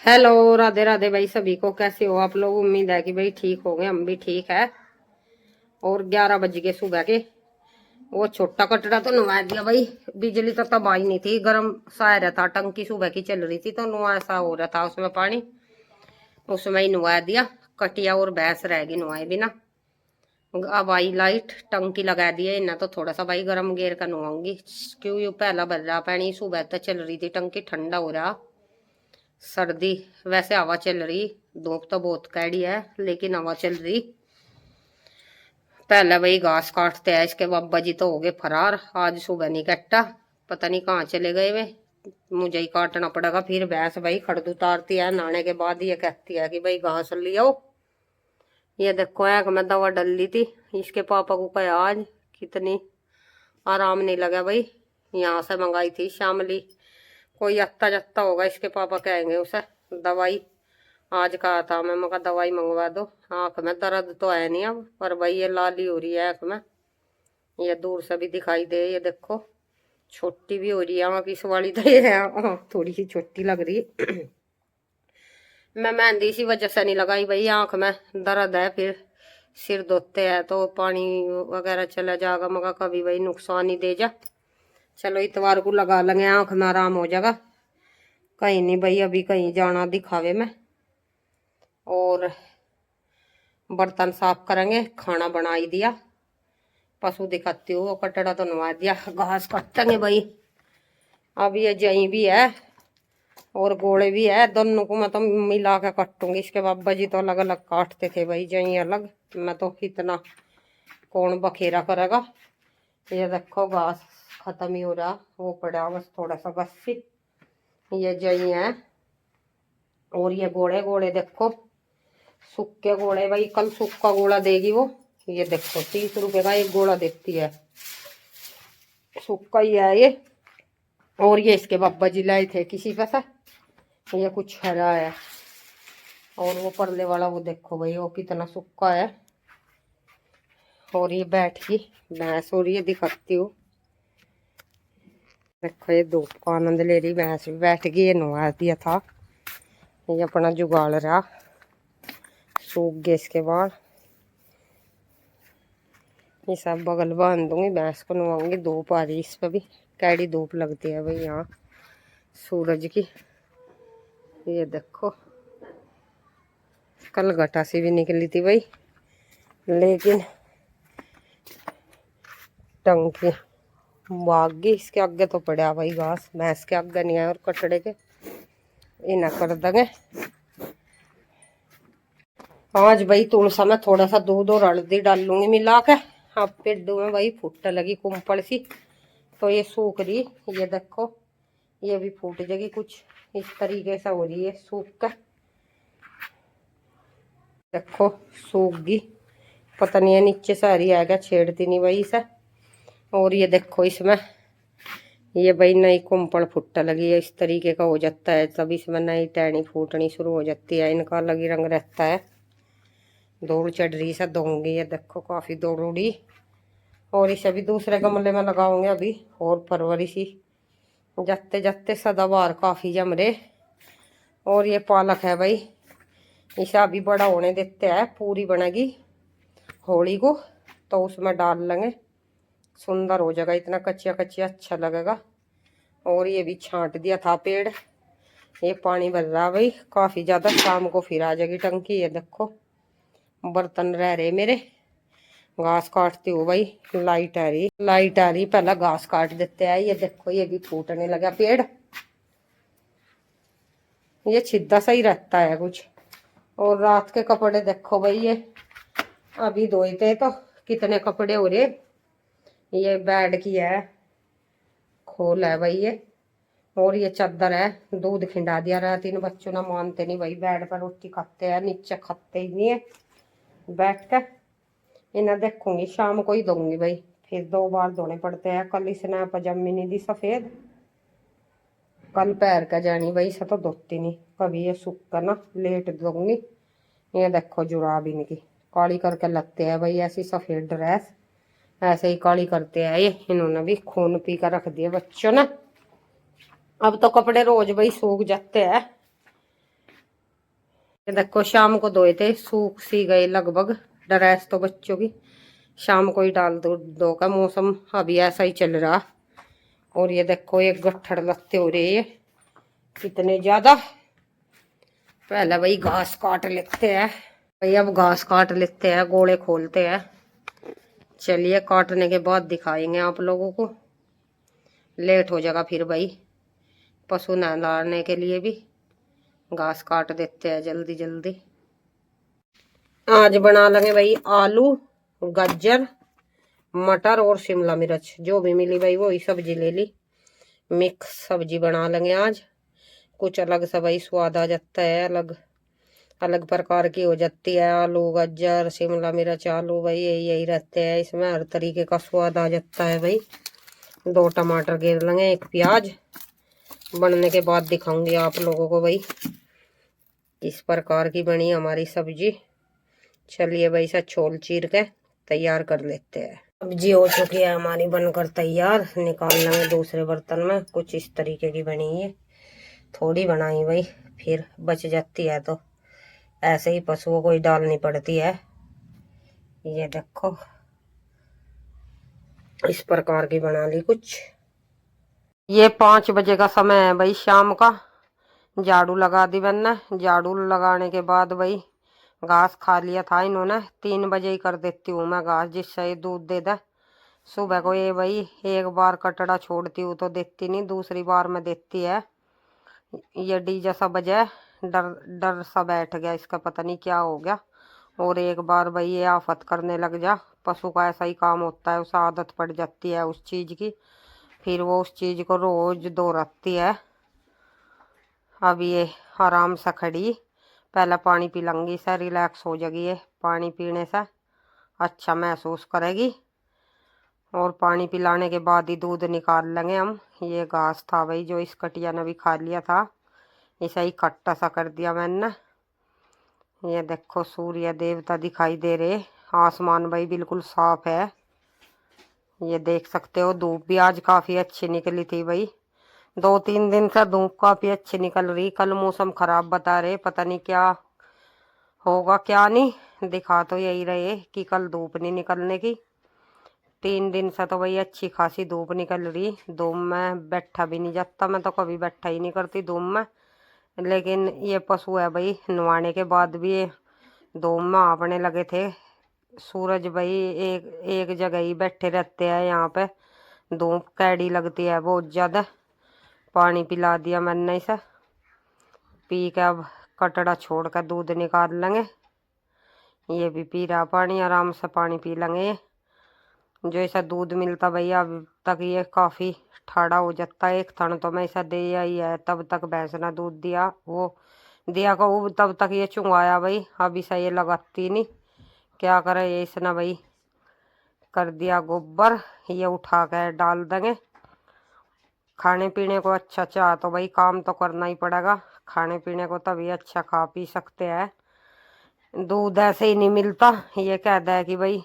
Hello, Radhe Radhe भाई सभी को। कैसे हो आप लोग? उम्मीद है कि भाई ठीक होंगे, हम भी ठीक है। और 11 बज गए सुबह के। वो छोटा कटरा तो नवा दिया भाई। बिजली तो तब आई नहीं थी, गर्म सा रहा था, टंकी सुबह की चल रही थी तो नुआ सा हो रहा था उसमें पानी, उसमें ही नुआ दिया। कटिया और भैंस रह गई नुआए बिना। अब आई लाइट, टंकी लगा दी है इन्हें तो थोड़ा सा भाई गर्म गेर का नुआऊंगी। क्यों यू पहला बज रहा पानी, सुबह तक चल रही थी टंकी, ठंडा हो रहा। सर्दी वैसे हवा चल रही, धूप तो बहुत कैडी है लेकिन हवा चल रही। पहले वही घास काटते हैं, इसके बाबा जी तो हो गए फरार। आज सुबह नहीं कट्टा, पता नहीं कहाँ चले गए वे। मुझे ही काटना पड़ेगा फिर। भैंस भाई खड़द उतारती है नहाने के बाद, ये कहती है कि भाई घास ले आओ। ये देखो एक मैं दवा डल ली थी, इसके पापा को कहा आज, कितनी आराम नहीं लगा भाई। यहाँ से मंगाई थी शामली, कोई अत्ता जत्ता होगा इसके पापा कहेंगे उसे। दवाई आज कहा था मैं दवाई मंगवा दो। आंख में दर्द तो है नहीं अब, पर भाई ये लाली हो रही है आंख में। ये दूर से भी दिखाई दे, ये देखो छोटी भी हो रही है आंख इस वाली तो। ये है थोड़ी सी छोटी लग रही है। मैं मेहंदी इसी वजह से नहीं लगाई भाई, आंख में दर्द है, फिर सिर धोते हैं तो पानी वगैरह चला जाएगा, मगर कभी भाई नुकसान ही दे जा। चलो इतवार को लगा लेंगे, आंख में आराम हो जाएगा। कहीं नहीं भाई अभी कहीं जाना दिखावे में। और बर्तन साफ करेंगे, खाना बना ही दिया। पशु दिखाती हूँ, कटड़ा तो नवा दिया, घास काटेंगे भाई। अब ये जई भी है और गोले भी है, दोनों को मैं तो मिला के काटूंगी। इसके बाबा जी तो अलग अलग काटते थे भाई, जई अलग, मैं तो कितना कौन बखेरा करेगा। ये देखो घास खत्म ही हो रहा, वो पड़ा बस थोड़ा सा बस सी। ये जई है और ये गोले गोले देखो, सूखे गोले भाई, कल सूखा गोला देगी वो। ये देखो 30 रुपए का एक गोला देती है, सूखा ही है ये। और ये इसके बाबा जी लाए थे किसी पे से, ये कुछ हरा है। और वो परले वाला वो देखो भाई, वो कितना सूखा है। और ये बैठ गई भैंस, और ये दिखाती हूँ, देखो ये धूप का आनंद ले रही भैंस भी, बैठ गई। ये नवा दिया था, ये अपना जुगाड़ रहा, सूख गए इसके बाद। ये सब बगल बांध दूंगी, भैंस को नवाऊंगी। धूप आ रही इस पर भी, कैडी धूप लगती है भाई यहाँ सूरज की। ये देखो कल घटा सी भी निकली थी भाई, लेकिन टंकी भाग गई। इसके आगे तो पड़ा भाई घास, भैंस के आगे नहीं है, और कटड़े के इन्हें कर देंगे आज भाई। तुलसा में थोड़ा सा दूध और हल्दी डाल लूंगी मिला के। अब पेड़ों में भाई फुट लगी कुंपड़ सी, तो ये सूख रही। ये देखो ये भी फूट जाएगी, कुछ इस तरीके से हो रही है सूख कर। देखो सूख गई, पता नहीं है नीचे से हरी आएगा, छेड़ती नहीं भाई इसे। और ये देखो इसमें ये भाई नई कुंपड़ फुट लगी है, इस तरीके का हो जाता है तब इसमें नई टहनी फूटनी शुरू हो जाती है। इनका अलग ही रंग रहता है। दौड़ चढ़ रही से दूंगी, ये देखो काफी दौड़ उड़ी। और इसे भी दूसरे गमले में लगाऊंगे अभी, और फरवरी सी जाते जाते सदाबहार काफी जम रहे। और ये पालक है भाई, इसे अभी बड़ा होने देते हैं, पूरी बनेगी होली को तो उसमें डाल लेंगे, सुंदर हो जाएगा। इतना कच्चिया कच्चिया अच्छा लगेगा। और ये भी छांट दिया था पेड़, ये पानी भर रहा भाई काफी ज्यादा, शाम को फिर आ जाएगी टंकी। ये देखो बर्तन रह रहे मेरे, घास काटती हूँ भाई। लाइट आ रही, लाइट आ रही, पहला घास काट देते हैं। ये देखो ये भी फूटने लगा पेड़, ये छिद्दा सही रहता है कुछ। और रात के कपड़े देखो भाई, ये अभी धोए थे तो कितने कपड़े हो रहे। ये बेड की है, खोल है भाई ये। और ये चादर है, दूध खिंडा दिया रात इन बच्चों ने, मानते नहीं भाई, बेड पर रोटी खाते हैं, नीचे खाते ही नहीं है बैठ कर। इन्हें देखूंगी शाम को ही दूंगी भाई, फिर 2 बार धोने पड़ते हैं। कल इसने पजामी नहीं दी सफेद, कल पैर का जानी भाई से तो धोती नहीं कभी, ये सूख कर ना लेट दूंगी। ये देखो जुराब इनकी काली करके लगते हैं भाई, ऐसी सफेद ड्रेस ऐसे ही काली करते हैं ये। इन्होंने भी खून पी कर रख दिए बच्चों ने। अब तो कपड़े रोज भाई सूख जाते हैं, ये देखो शाम को धोए थे, सूख सी गए लगभग ड्रेस तो बच्चों की। शाम को ही डाल दो का मौसम अभी ऐसा ही चल रहा। और ये देखो एक गट्ठड़ लगते हो रहे ये कितने ज्यादा। पहले भाई घास काट लेते हैं। भाई अब घास काट लेते हैं, गोले खोलते हैं। चलिए काटने के बाद दिखाएंगे आप लोगों को। लेट हो जाएगा फिर भाई, पशु नहलाने के लिए भी घास काट देते हैं जल्दी जल्दी। आज बना लेंगे भाई आलू, गाजर, मटर और शिमला मिर्च, जो भी मिली भाई वही सब्जी ले ली। मिक्स सब्जी बना लेंगे आज। कुछ अलग सा भाई स्वाद आ जाता है, अलग अलग प्रकार की हो जाती है। आलू गाजर शिमला मिर्च आलू भाई यही यही रहते हैं, इसमें हर तरीके का स्वाद आ जाता है भाई। 2 टमाटर घेर लेंगे, 1 प्याज। बनने के बाद दिखाऊंगी आप लोगों को भाई इस प्रकार की बनी हमारी सब्जी। चलिए भाई इसे छोल चीर के तैयार कर लेते हैं। सब्जी हो चुकी है हमारी बनकर तैयार, निकाल लेंगे दूसरे बर्तन में। कुछ इस तरीके की बनी है, थोड़ी बनाई भाई, फिर बच जाती है तो ऐसे ही पशुओं को ही डालनी पड़ती है। ये देखो इस प्रकार की बना ली कुछ। ये 5 बजे का समय है भाई शाम का। झाड़ू लगा दी मैंने, झाड़ू लगाने के बाद भाई घास खा लिया था इन्होंने। 3 बजे ही कर देती हूँ मैं घास, जिससे ये दूध दे दे। सुबह को ये भाई एक बार कटड़ा छोड़ती हूँ तो देती नहीं, दूसरी बार में देती है। ये डीजे सा बजे, डर डर सा बैठ गया इसका, पता नहीं क्या हो गया। और एक बार भाई ये आफत करने लग जा, पशु का ऐसा ही काम होता है, उसे आदत पड़ जाती है उस चीज की, फिर वो उस चीज को रोज दोहराती है। अब ये आराम से खड़ी, पहले पानी पिलाऊंगी से रिलैक्स हो जाएगी, ये पानी पीने से अच्छा महसूस करेगी। और पानी पिलाने के बाद ही दूध निकाल लेंगे हम। ये घास था भाई जो इस कटिया ने भी खा लिया था, इसे ही खट्टा सा कर दिया मैंने। ये देखो सूर्य देवता दिखाई दे रहे, आसमान भाई बिल्कुल साफ है। ये देख सकते हो धूप भी आज काफी अच्छी निकली थी भाई। 2-3 दिन से धूप काफी अच्छी निकल रही। कल मौसम खराब बता रहे, पता नहीं क्या होगा क्या नहीं। दिखा तो यही रहे कि कल धूप नहीं निकलने की। 3 दिन से तो भाई अच्छी खासी धूप निकल रही। धूप में बैठा भी नहीं जाता, मैं तो कभी बैठा ही नहीं करती धूप में। लेकिन ये पशु है भाई, नहाने के बाद भी ये धूप में आपने लगे थे। सूरज भाई एक एक जगह ही बैठे रहते हैं यहाँ पे, धूप कैडी लगती है बहुत ज्यादा। पानी पिला दिया मैंने इसे, पी के अब कटड़ा छोड़ कर दूध निकाल लेंगे। ये भी पी रहा पानी, आराम से पानी पी लेंगे। जो ऐसा दूध मिलता भैया अब तक ये काफी ठाड़ा हो जाता है। एक थन तो मैं ऐसा दे ही है, तब तक भैंस ने दूध दिया, वो दिया को वो तब तक ये चुंगाया भाई। अब इसे ये लगाती नहीं, क्या करे ये इसने भाई कर दिया गोबर। ये उठा कर डाल देंगे। खाने पीने को अच्छा चाह तो भाई काम तो करना ही पड़ेगा, खाने पीने को तभी अच्छा खा पी सकते हैं। दूध ऐसे ही नहीं मिलता, ये कहता है कि भाई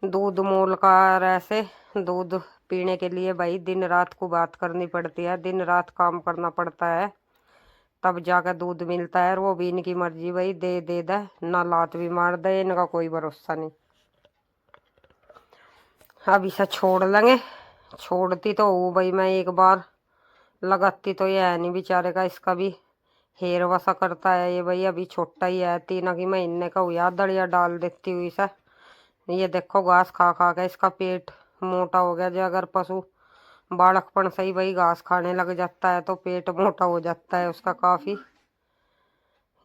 दूध मोल का। ऐसे दूध पीने के लिए भाई दिन रात को बात करनी पड़ती है, दिन रात काम करना पड़ता है, तब जाकर दूध मिलता है। और वो भी इनकी मर्जी भाई, दे ना लात भी मार दे, इनका कोई भरोसा नहीं। अब इसे छोड़ लेंगे। छोड़ती तो वो भाई मैं एक बार, लगाती तो ये है नहीं बेचारे का, इसका भी हेर वसा करता है ये भाई। अभी छोटा ही है, 3 की महीने का हुआ, दड़िया डाल देती हुई इसे। ये देखो घास खा खा के इसका पेट मोटा हो गया। जो अगर पशु बालकपन से ही भाई घास खाने लग जाता है तो पेट मोटा हो जाता है उसका काफी।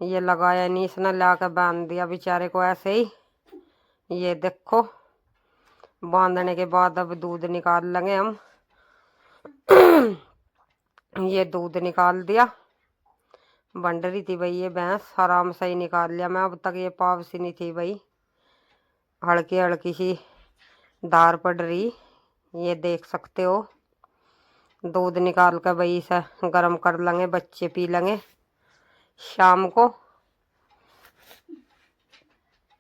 ये लगाया नहीं, इसने ला कर बांध दिया बेचारे को ऐसे ही। ये देखो बांधने के बाद अब दूध निकाल लेंगे हम। ये दूध निकाल दिया, बंड रही थी भाई ये भैंस, आराम से ही निकाल लिया मैं। अब तक ये पाव सी नहीं थी भाई, हल्की हल्की सी धार पड़ रही, ये देख सकते हो। दूध निकाल कर भाई इसे गर्म कर लेंगे, बच्चे पी लेंगे शाम को।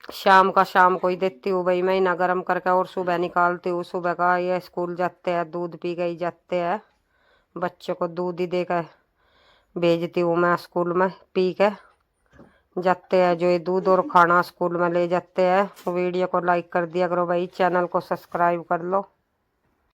शाम को ही देती हूँ भाई मैं इन्हें गर्म करके, और सुबह निकालती हूँ। सुबह का ये स्कूल जाते हैं दूध पी के ही जाते हैं, बच्चों को दूध ही देकर भेजती हूँ मैं स्कूल में, पी के जाते हैं, जो ये दूध और खाना स्कूल में ले जाते हैं। वीडियो को लाइक कर दिया करो भाई, चैनल को सब्सक्राइब कर लो।